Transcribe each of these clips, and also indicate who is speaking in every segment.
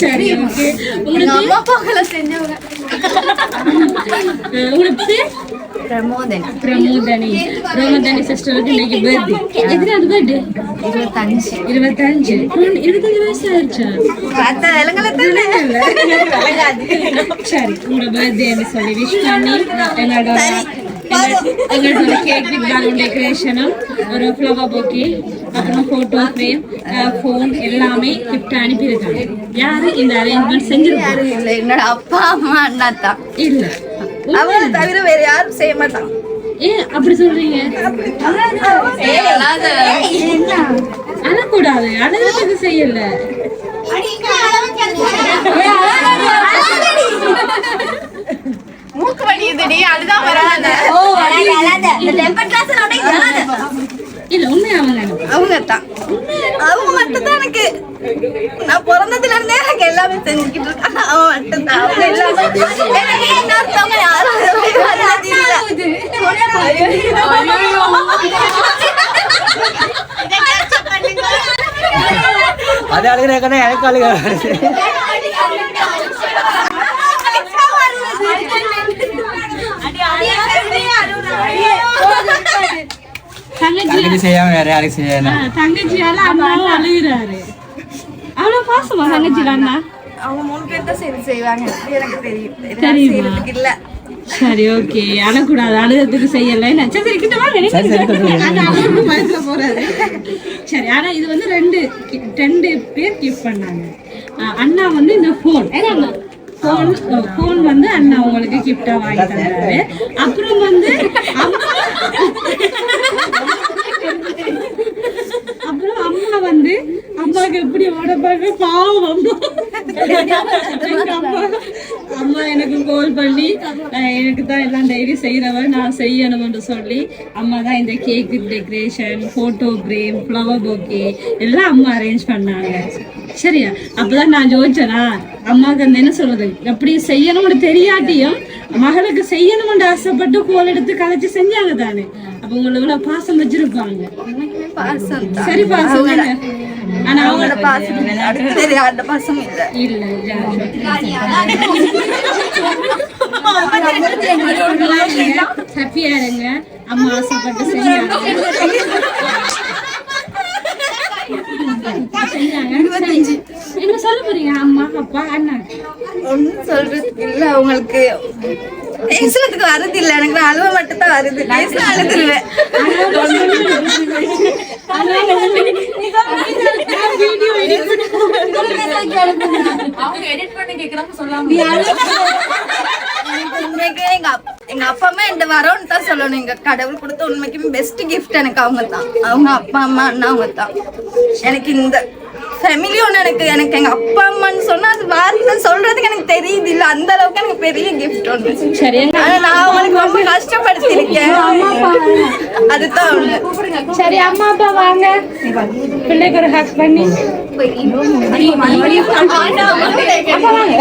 Speaker 1: சரி ஓகே.
Speaker 2: எங்க அம்மா அப்பாக்களை செஞ்சவங்க.
Speaker 1: உங்களுக்கு
Speaker 2: பிரமோதன்.
Speaker 1: பிரமோதனி. பிரமோதனி சிஸ்டருக்கு இன்னைக்கு பர்த்டே. எத்தனாவது பர்த்டே?
Speaker 2: 25.
Speaker 1: 25. 25 வயசு ஆயிடுச்சா?
Speaker 2: பார்த்தா விலங்கல தானே.
Speaker 1: சரி உங்களோட பர்த்டேன்னு சொல்லி விஷ் பண்ணி எங்களோட கேக் வித் பலூன் டெக்கரேஷனும் ஒரு ஃப்ளவர் பொக்கே அப்புறம் போட்டோ ஃப்ரேம் ஃபோன் எல்லாமே கிஃப்ட் அனுப்பியிருக்காங்க. யாரு இந்த அரேஞ்ச்மெண்ட் செஞ்சிருக்காரு?
Speaker 2: இல்ல என்னோட அப்பா அம்மா அண்ணா தான்.
Speaker 1: இல்ல
Speaker 2: அவங்க தவிர வேற யாரும் செய்ய மாட்டாங்க.
Speaker 1: ஏன் அப்படி சொல்றீங்க? அழக்கூடாது, அழகிறதுக்கு செய்யல.
Speaker 2: மூக்கு வலியுதுடி, அதுதான் வராத.
Speaker 1: இல்ல உண்மையா
Speaker 2: அவங்க தான். அவங்க மட்டும் தான் எனக்கு, நான் பிறந்ததுல இருந்தே எனக்கு எல்லாமே தெரிஞ்சுக்கிட்டு இருக்காங்க. அவன் மட்டும் தான். அவங்க எல்லாமே எனக்கு இன்னொருத்தவங்க யாரும்
Speaker 3: அது அழுகிறேன் எனக்கு அழுக. தங்கச்சி செய்யாம வேற யாருக்கு செய்யணும்?
Speaker 1: தங்கச்சியால அண்ணாவும் அழுகிறாரு. அவ்வளவு பாசமா தங்கச்சியில அண்ணா?
Speaker 2: அவங்க 3 பேர் தான் சேர்ந்து செய்வாங்க. எனக்கு தெரியும்.
Speaker 1: தெரியுமா?
Speaker 2: இல்ல
Speaker 1: சரி ஓகே. அழக்கூடாது, அழுகிறதுக்கு செய்யல. சரி கிட்ட வாங்க. சரி ஆனா இது வந்து ரெண்டு பேர் கிஃப்ட் பண்ணாங்க. அண்ணா வந்து இந்த போன் வந்து அண்ணா உங்களுக்கு கிஃப்டா வாங்கி தந்தாரு. அப்புறம் வந்து அம்மா வந்து அம்மாவுக்கு எப்படி உடம்பாங்க பாவம். அம்மா எனக்கு கால் பண்ணி எனக்கு தான் எல்லாம் டெய்லி செய்யறவ, நான் செய்யணும்னு சொல்லி அம்மா தான் இந்த cake decoration, photo frame, flower bouquet எல்லாம் அம்மா அரேஞ்ச் பண்ணாங்க. சரியா? அப்பதான் நான் யோசிச்சேனா அம்மாவுக்கு அந்த என்ன சொல்றது, அப்படி செய்யணும்னு தெரியாட்டியும் மகளுக்கு செய்யணும்னு ஆசைப்பட்டு கோல் எடுத்து கதைச்சு செஞ்சாங்க தானே. அப்ப உங்களுக்கு பாசம் வச்சிருப்பாங்க. சரி பாசம். ஆனா அவங்களோட பாசம் இல்ல. ஹாப்பியா இருங்க. அம்மா ஆசைப்பட்டு செஞ்சாங்க. என்ன சொல்ல போறீங்க அம்மா அப்பா அண்ணா?
Speaker 2: ஒன்னும் சொல்றதுக்கு இல்ல. அவங்களுக்கு பேசுறதுக்கு வருது இல்ல. எனக்கு அழுவ மட்டும் தான் வருது. பேச அழுதுருவேன். எங்க அப்பா அம்மா என்கிட்ட வரோன்னு தான் சொல்லணும். எங்க கடவுள் கொடுத்த உண்மைக்குமே பெஸ்ட் கிஃப்ட் எனக்கு அவங்க தான். அவங்க அப்பா அம்மா அண்ணா அவங்க தான். எனக்கு இந்த ஃபேமிலி ஒன்று எனக்கு எங்க அப்பா அம்மான்னு சொன்னா அது வார்த்தை சொல்றதுக்கு எனக்கு தெரியுது இல்ல. அந்த அளவுக்கு எனக்கு பெரிய கிஃப்ட் ஒன்று.
Speaker 1: சரி
Speaker 2: நான் அவங்களுக்கு ரொம்ப கஷ்டப்படுத்திருக்கேன். அதுதான் ஒண்ணு.
Speaker 1: சரி அம்மா அப்பா வாங்க, பிள்ளைக்கு ஒரு ஹக் பண்ணி
Speaker 2: வழி விட்டு
Speaker 1: வாங்க.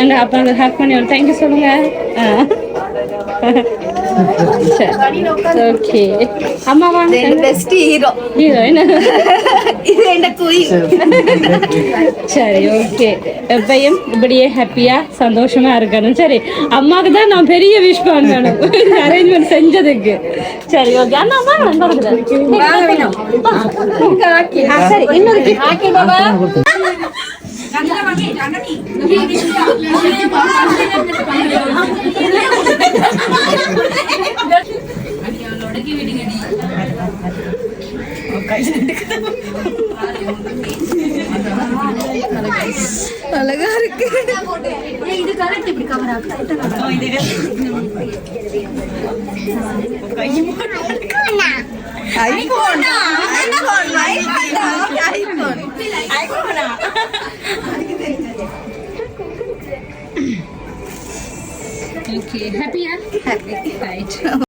Speaker 1: எங்க அப்பாவுக்கு ஹக் பண்ணி ஒரு தேங்க்யூ சொல்லுங்க. ஓகே அம்மா வாங்க.
Speaker 2: பெஸ்ட் ஹீரோ
Speaker 1: என்ன
Speaker 2: இது என்ன குயின்.
Speaker 1: சரி ஓகே. எப்பயும் இப்படியே ஹாப்பியா சந்தோஷமா இருக்கணும். சரி அம்மாவுக்கு தான் நான் பெரிய விஷ் பண்ணணும் அரேஞ்ச்மெண்ட் செஞ்சதுக்கு. சரி ஓகே அண்ணா சரி இன்னொரு
Speaker 2: அழகா இருக்கு.
Speaker 4: இது கரெக்ட். இப்படி கவர்
Speaker 2: ஐபோன்